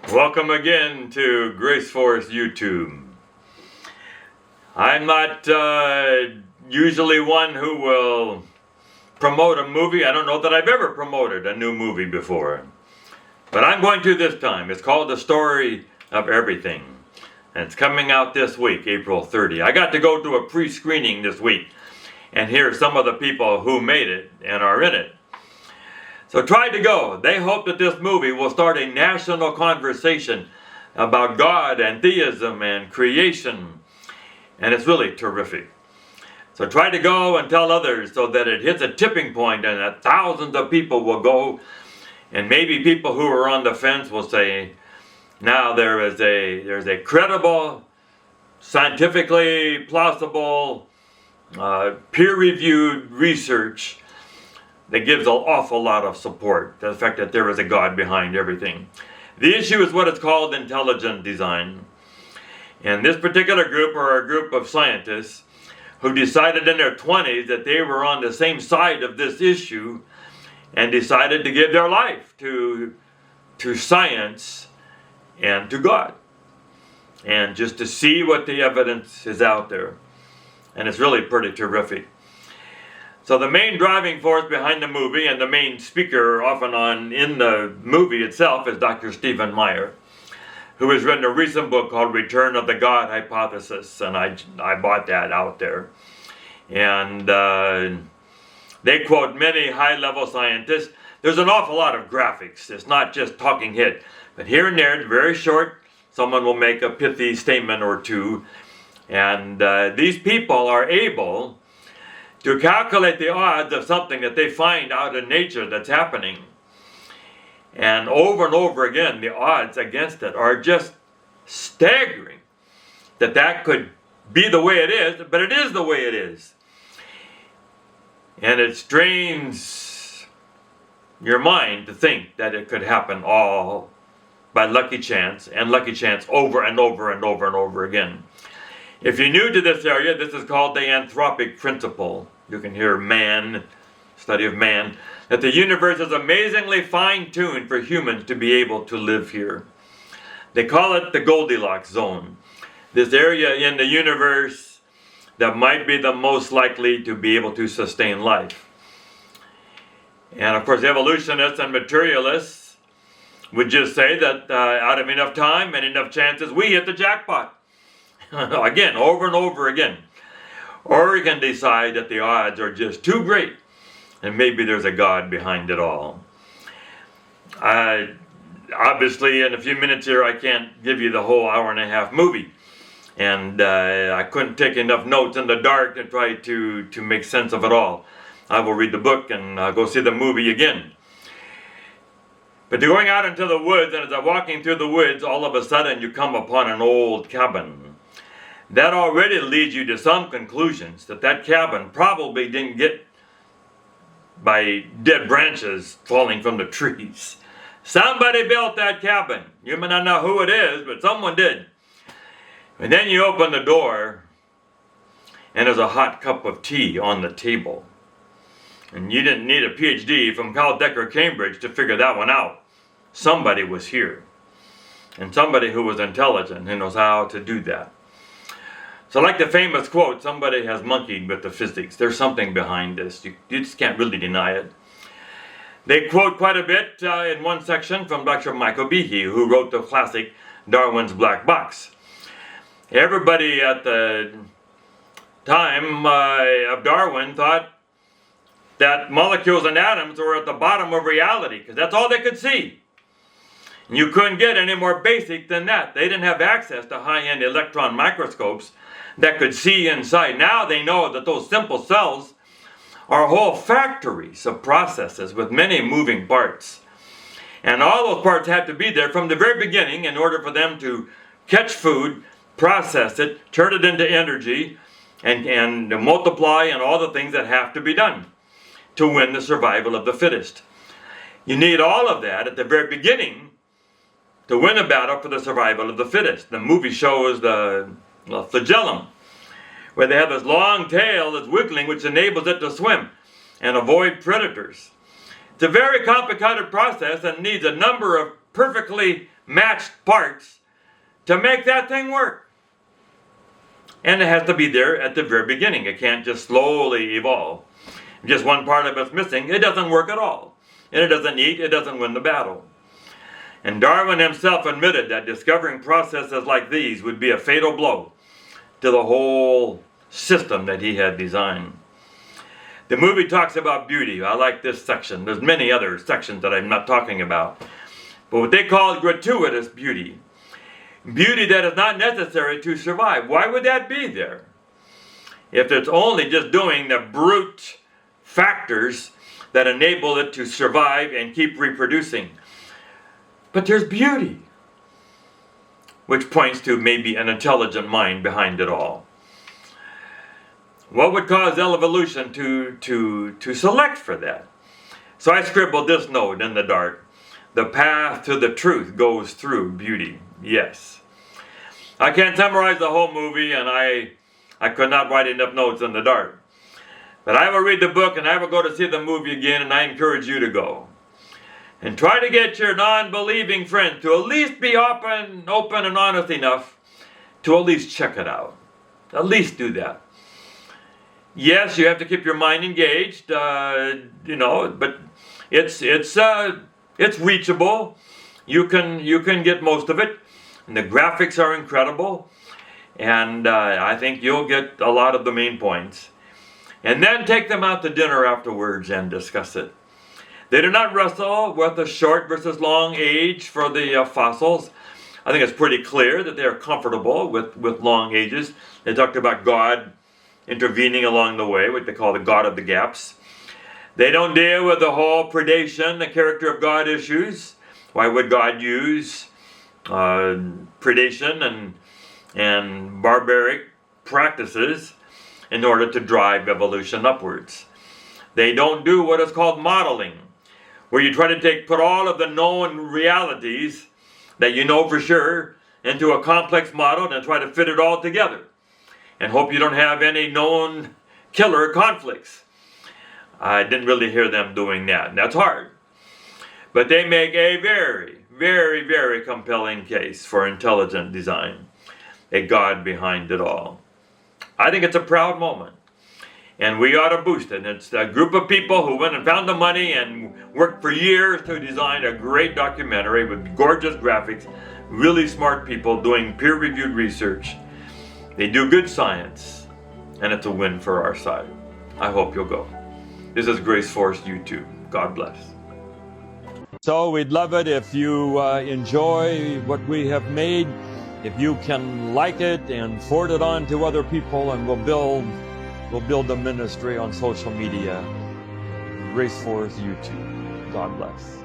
Welcome again to Grace Force YouTube. I'm not usually one who will promote a movie. I don't know that I've ever promoted a new movie before. But I'm going to this time. It's called The Story of Everything. And it's coming out this week, April 30. I got to go to a pre-screening this week and hear some of the people who made it and are in it. So try to go. They hope that this movie will start a national conversation about God and theism and creation. And it's really terrific. So try to go and tell others so that it hits a tipping point and that thousands of people will go. And maybe people who are on the fence will say, now there's a credible, scientifically plausible, peer-reviewed research that gives an awful lot of support to the fact that there is a God behind everything. The issue is what is called intelligent design. And this particular group are a group of scientists who decided in their 20s that they were on the same side of this issue and decided to give their life to science and to God. And just to see what the evidence is out there. And it's really pretty terrific. So the main driving force behind the movie and the main speaker off and on in the movie itself is Dr. Stephen Meyer, who has written a recent book called Return of the God Hypothesis, and I bought that out there. And they quote many high-level scientists. There's an awful lot of graphics. It's not just talking head. But here and there, it's very short. Someone will make a pithy statement or two. And these people are able to calculate the odds of something that they find out in nature that's happening. And over again, the odds against it are just staggering. That could be the way it is, but it is the way it is. And it strains your mind to think that it could happen all by lucky chance, and lucky chance over and over again. If you're new to this area, this is called the anthropic principle. You can hear man, study of man, that the universe is amazingly fine-tuned for humans to be able to live here. They call it the Goldilocks zone. This area in the universe that might be the most likely to be able to sustain life. And of course, evolutionists and materialists would just say that out of enough time and enough chances, we hit the jackpot. Again, over and over again. Or you can decide that the odds are just too great and maybe there's a God behind it all. Obviously, in a few minutes here, I can't give you the whole hour-and-a-half movie. And I couldn't take enough notes in the dark to try to make sense of it all. I will read the book and go see the movie again. But going out into the woods, and as I'm walking through the woods, all of a sudden you come upon an old cabin. That already leads you to some conclusions that cabin probably didn't get by dead branches falling from the trees. Somebody built that cabin. You may not know who it is, but someone did. And then you open the door, and there's a hot cup of tea on the table. And you didn't need a PhD from Caltech or Cambridge to figure that one out. Somebody was here. And somebody who was intelligent and knows how to do that. So like the famous quote, somebody has monkeyed with the physics. There's something behind this. You just can't really deny it. They quote quite a bit in one section from Dr. Michael Behe, who wrote the classic Darwin's Black Box. Everybody at the time of Darwin thought that molecules and atoms were at the bottom of reality, because that's all they could see. And you couldn't get any more basic than that. They didn't have access to high-end electron microscopes that could see inside. Now they know that those simple cells are whole factories of processes with many moving parts. And all those parts have to be there from the very beginning in order for them to catch food, process it, turn it into energy, and multiply, and all the things that have to be done to win the survival of the fittest. You need all of that at the very beginning to win a battle for the survival of the fittest. The movie shows the flagellum, where they have this long tail that's wiggling, which enables it to swim and avoid predators. It's a very complicated process and needs a number of perfectly matched parts to make that thing work. And it has to be there at the very beginning. It can't just slowly evolve. If just one part of it's missing, it doesn't work at all. And it doesn't eat, it doesn't win the battle. And Darwin himself admitted that discovering processes like these would be a fatal blow to the whole system that he had designed. The movie talks about beauty. I like this section. There's many other sections that I'm not talking about. But what they call gratuitous beauty. Beauty that is not necessary to survive. Why would that be there? If it's only just doing the brute factors that enable it to survive and keep reproducing. But there's beauty, which points to maybe an intelligent mind behind it all. What would cause evolution to select for that? So I scribbled this note in the dark. The path to the truth goes through beauty. Yes. I can't summarize the whole movie, and I could not write enough notes in the dark. But I will read the book, and I will go to see the movie again, and I encourage you to go. And try to get your non-believing friends to at least be open and honest enough to at least check it out. At least do that. Yes, you have to keep your mind engaged, but it's reachable. You can get most of it. And the graphics are incredible. And I think you'll get a lot of the main points. And then take them out to dinner afterwards and discuss it. They do not wrestle with the short versus long age for the fossils. I think it's pretty clear that they are comfortable with long ages. They talked about God intervening along the way, what they call the God of the gaps. They don't deal with the whole predation, the character of God issues. Why would God use predation and barbaric practices in order to drive evolution upwards? They don't do what is called modeling, where you try to put all of the known realities that you know for sure into a complex model and try to fit it all together and hope you don't have any known killer conflicts. I didn't really hear them doing that, and that's hard. But they make a very, very, very compelling case for intelligent design, a God behind it all. I think it's a proud moment, and we ought to boost it. It's a group of people who went and found the money and worked for years to design a great documentary with gorgeous graphics, really smart people doing peer-reviewed research. They do good science, and it's a win for our side. I hope you'll go. This is Grace Force YouTube. God bless. So we'd love it if you enjoy what we have made. If you can like it and forward it on to other people, and we'll build the ministry on social media. Grace Force YouTube. God bless.